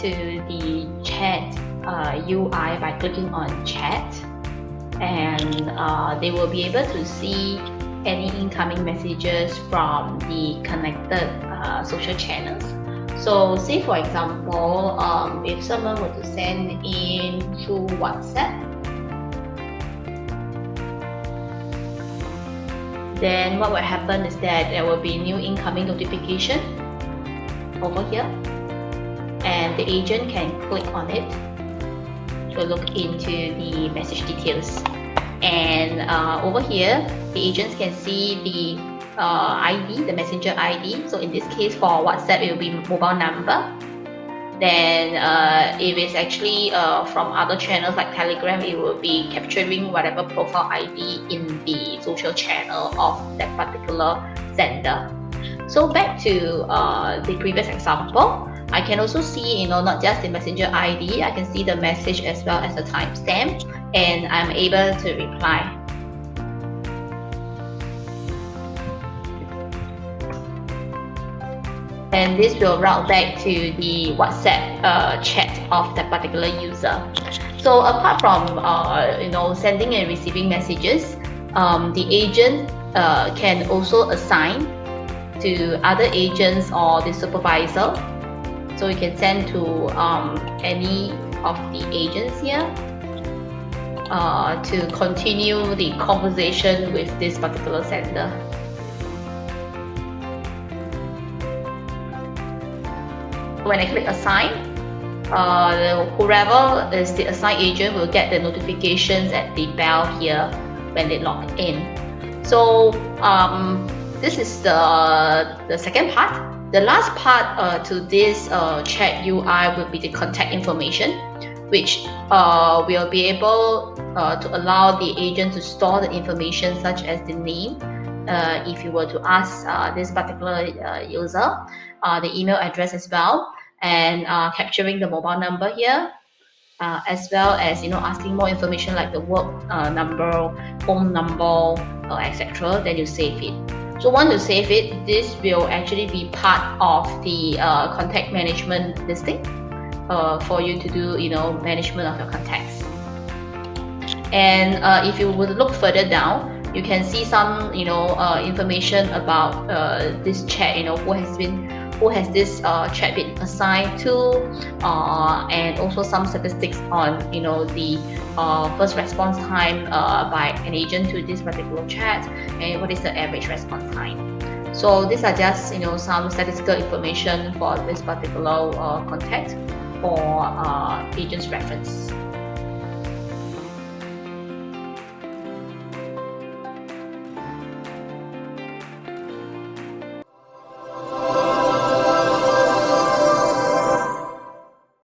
to the chat UI by clicking on chat, and they will be able to see any incoming messages from the connected social channels. So say for example, if someone were to send in through WhatsApp, then what will happen is that there will be new incoming notification over here, and the agent can click on it to look into the message details. And over here, the agents can see the ID, the messenger ID. So in this case for WhatsApp, it will be mobile number. Then if it's actually from other channels like Telegram, it will be capturing whatever profile ID in the social channel of that particular sender. So back to the previous example, I can also see, not just the messenger ID, I can see the message as well as the timestamp, and I'm able to reply. And this will route back to the WhatsApp chat of that particular user. So apart from sending and receiving messages, the agent can also assign to other agents or the supervisor. So you can send to any of the agents here to continue the conversation with this particular sender. When I click assign, whoever is the assigned agent will get the notifications at the bell here when they log in. So this is the second part. The last part to this chat UI will be the contact information, which will be able to allow the agent to store the information such as the name, if you were to ask this particular user, the email address as well, and capturing the mobile number here, as well as asking more information like the work number, home number, etc. Then you save it. So once you save it, this will actually be part of the contact management listing for you to do management of your contacts. And if you would look further down, you can see some information about this chat, who has this chat been assigned to, and also some statistics on the first response time by an agent to this particular chat, and what is the average response time. So these are just some statistical information for this particular contact for agent's reference.